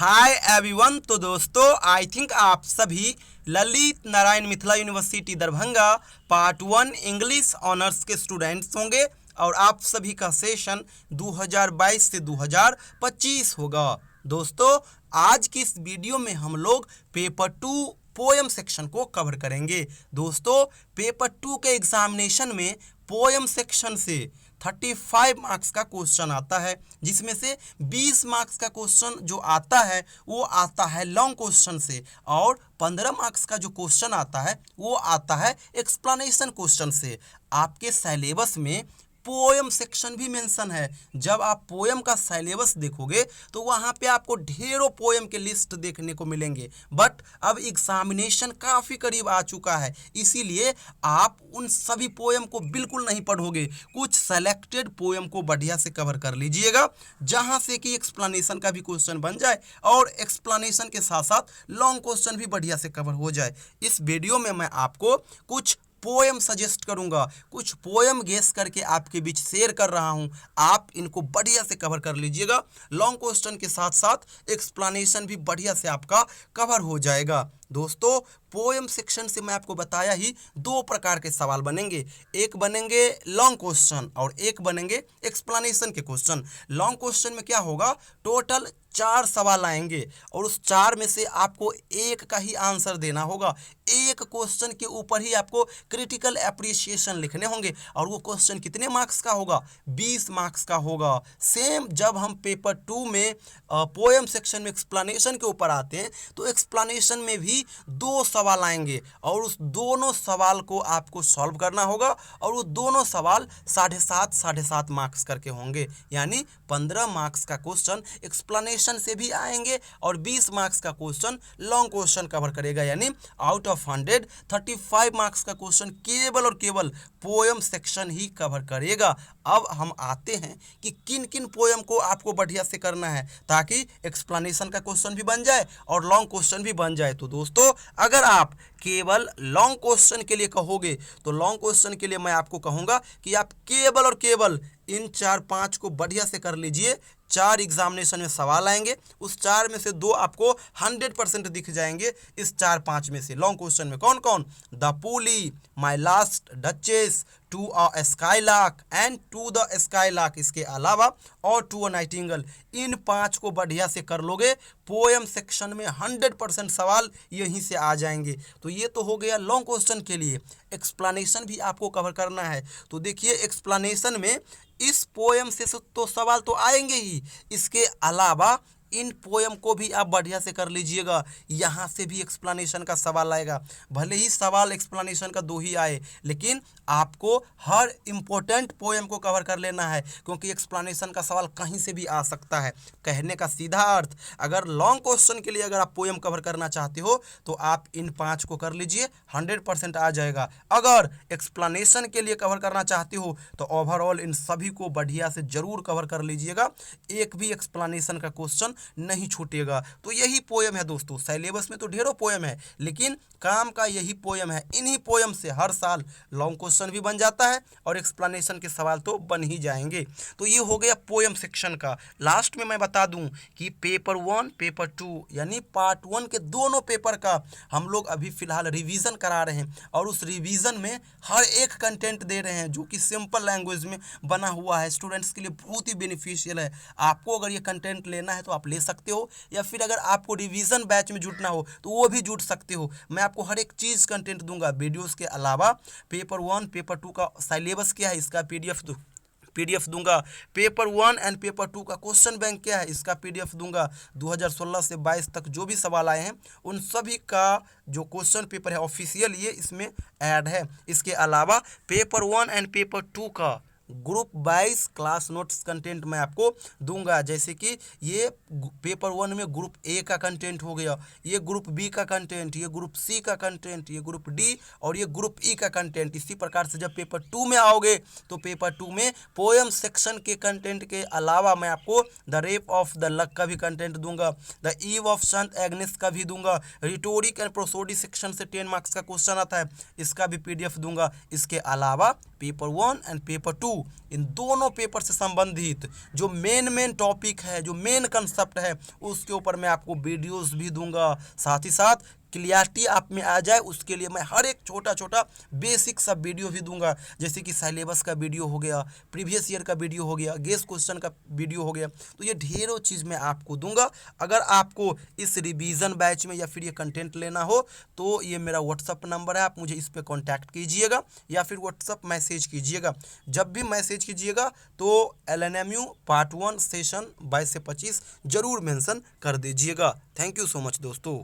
Hi everyone. तो दोस्तों I think आप सभी Lalit Narayan Mithila university Darbhanga part 1 English honours के स्टूडेंट्स होंगे और आप सभी का सेशन 2022 से 2025 होगा। दोस्तों आज की इस वीडियो में हम लोग पेपर 2 पोएम सेक्शन को कवर करेंगे। दोस्तों पेपर 2 के एग्जामिनेशन में पोएम सेक्शन से 35 मार्क्स का क्वेश्चन आता है, जिसमें से 20 मार्क्स का क्वेश्चन जो आता है वो आता है लॉन्ग क्वेश्चन से और 15 मार्क्स का जो क्वेश्चन आता है वो आता है एक्सप्लेनेशन क्वेश्चन से। आपके सिलेबस में पोएम सेक्शन भी मेंशन है। जब आप पोएम का सिलेबस देखोगे तो वहाँ पे आपको ढेरों पोएम के लिस्ट देखने को मिलेंगे, बट अब एग्जामिनेशन काफ़ी करीब आ चुका है, इसीलिए आप उन सभी पोएम को बिल्कुल नहीं पढ़ोगे। कुछ सेलेक्टेड पोएम को बढ़िया से कवर कर लीजिएगा, जहाँ से कि एक्सप्लेनेशन का भी क्वेश्चन बन जाए और एक्सप्लेनेशन के साथ साथ लॉन्ग क्वेश्चन भी बढ़िया से कवर हो जाए। इस वीडियो में मैं आपको कुछ पोएम सजेस्ट करूंगा, कुछ पोएम गेस करके आपके बीच शेयर कर रहा हूं। आप इनको बढ़िया से कवर कर लीजिएगा, लॉन्ग क्वेश्चन के साथ साथ एक्सप्लेनेशन भी बढ़िया से आपका कवर हो जाएगा। दोस्तों पोएम सेक्शन से मैं आपको बताया ही दो प्रकार के सवाल बनेंगे, एक बनेंगे लॉन्ग क्वेश्चन और एक बनेंगे एक्सप्लेनेशन के क्वेश्चन। लॉन्ग क्वेश्चन में क्या होगा, टोटल 4 सवाल आएंगे और उस 4 में से आपको एक का ही आंसर देना होगा। एक क्वेश्चन के ऊपर ही आपको क्रिटिकल एप्रिसिएशन लिखने होंगे और वो क्वेश्चन कितने मार्क्स का होगा, 20 मार्क्स का होगा। सेम जब हम पेपर 2 में पोएम सेक्शन में एक्सप्लेनेशन के ऊपर आते हैं तो एक्सप्लेनेशन में भी 2 सवाल आएंगे और उस दोनों सवाल को आपको सॉल्व करना होगा और वो दोनों सवाल 7.5 मार्क्स करके होंगे, यानी 15 मार्क्स का क्वेश्चन एक्सप्लेनेशन से भी आएंगे और 20 मार्क्स का क्वेश्चन लॉन्ग क्वेश्चन कवर करेगा, यानी आउट ऑफ 100 35 मार्क्स का क्वेश्चन केवल और केवल पोएम सेक्शन ही कवर करेगा। अब हम आते हैं कि किन किन पोएम को आपको बढ़िया से करना है ताकि एक्सप्लेनेशन का क्वेश्चन भी बन जाए और लॉन्ग क्वेश्चन भी बन जाए। तो दोस्तों अगर आप केवल लॉन्ग क्वेश्चन के लिए कहोगे तो लॉन्ग क्वेश्चन के लिए मैं आपको कहूँगा कि आप केवल और केवल इन 4-5 को बढ़िया से कर लीजिए। 4 एग्जामिनेशन में सवाल आएंगे, उस 4 में से 2 आपको 100% दिख जाएंगे। इस 4-5 में से लॉन्ग क्वेश्चन में कौन कौन, the pulley, my last duchess, to a skylark and to the skylark, इसके अलावा और टू अ नाइटिंगेल, इन 5 को बढ़िया से कर लोगे पोएम सेक्शन में 100% सवाल यहीं से आ जाएंगे। तो ये तो हो गया लॉन्ग क्वेश्चन के लिए। एक्सप्लेनेशन भी आपको कवर करना है, तो देखिए एक्सप्लेनेशन में इस पोएम से तो सवाल तो आएंगे ही, इसके अलावा इन पोएम को भी आप बढ़िया से कर लीजिएगा, यहाँ से भी एक्सप्लेनेशन का सवाल आएगा। भले ही सवाल एक्सप्लेनेशन का 2 ही आए, लेकिन आपको हर इम्पोर्टेंट पोएम को कवर कर लेना है, क्योंकि एक्सप्लेनेशन का सवाल कहीं से भी आ सकता है। कहने का सीधा अर्थ, अगर लॉन्ग क्वेश्चन के लिए अगर आप पोएम कवर करना चाहते हो तो आप इन 5 को कर लीजिए, 100% आ जाएगा। अगर एक्सप्लेनेशन के लिए कवर करना चाहते हो तो ओवरऑल इन सभी को बढ़िया से जरूर कवर कर लीजिएगा, एक भी एक्सप्लेनेशन का क्वेश्चन नहीं छूटेगा। तो यही पोएम है दोस्तों, सिलेबस में तो ढेरों पोएम है, लेकिन काम का यही पोएम है। इन्हीं पोएम से हर साल लॉन्ग क्वेश्चन भी बन जाता है और एक्सप्लेनेशन के सवाल तो बन ही जाएंगे। तो ये हो गया पोएम सेक्शन का। लास्ट में मैं बता दूं कि पेपर 1 पेपर 2 यानी पार्ट 1 के दोनों पेपर का हम लोग अभी फिलहाल रिवीजन करा रहे हैं और उस रिवीजन में हर एक कंटेंट दे रहे हैं जो कि सिंपल लैंग्वेज में बना हुआ है। स्टूडेंट्स के लिए बहुत ही बेनिफिशियल है। आपको अगर ये कंटेंट लेना है तो आप ले सकते हो, या फिर अगर आपको रिवीजन बैच में जुटना हो तो वो भी जुट सकते हो। मैं आपको हर एक चीज़ कंटेंट दूंगा वीडियोस के अलावा। पेपर 1 पेपर 2 का सिलेबस क्या है इसका पीडीएफ दूंगा। पेपर 1 एंड पेपर 2 का क्वेश्चन बैंक क्या है इसका पीडीएफ दूंगा। 2016 से 22 तक जो भी सवाल आए हैं उन सभी का जो क्वेश्चन पेपर है ऑफिशियल ये इसमें ऐड है। इसके अलावा पेपर 1 एंड पेपर 2 का ग्रुप 22 क्लास नोट्स कंटेंट मैं आपको दूंगा, जैसे कि ये पेपर 1 में ग्रुप ए का कंटेंट हो गया, ये ग्रुप बी का कंटेंट, ये ग्रुप सी का कंटेंट, ये ग्रुप डी और ये ग्रुप ई का कंटेंट। इसी प्रकार से जब पेपर 2 में आओगे तो पेपर 2 में पोएम सेक्शन के कंटेंट के अलावा मैं आपको the rape of the luck का भी कंटेंट दूंगा, the eve of Sant Agnes का भी दूंगा, रिटोरिक एंड प्रोसोडी सेक्शन से 10 मार्क्स का क्वेश्चन आता है, इसका भी पीडीएफ दूंगा। इसके अलावा पेपर 1 एंड पेपर 2 टू इन दोनों पेपर से संबंधित जो मेन टॉपिक है, जो मेन कंसेप्ट है, उसके ऊपर मैं आपको वीडियोस भी दूंगा। साथ ही साथ क्लियरिटी आप में आ जाए उसके लिए मैं हर एक छोटा छोटा बेसिक सा वीडियो भी दूंगा, जैसे कि सिलेबस का वीडियो हो गया, प्रीवियस ईयर का वीडियो हो गया, गेस क्वेश्चन का वीडियो हो गया। तो ये ढेरों चीज़ मैं आपको दूंगा। अगर आपको इस रिवीजन बैच में या फिर ये कंटेंट लेना हो तो ये मेरा व्हाट्सअप नंबर है, आप मुझे इस पर कॉन्टैक्ट कीजिएगा या फिर व्हाट्सअप मैसेज कीजिएगा। जब भी मैसेज कीजिएगा तो LNMU पार्ट 1 सेशन 22 से 25 जरूर मेंशन कर दीजिएगा। थैंक यू सो मच दोस्तों।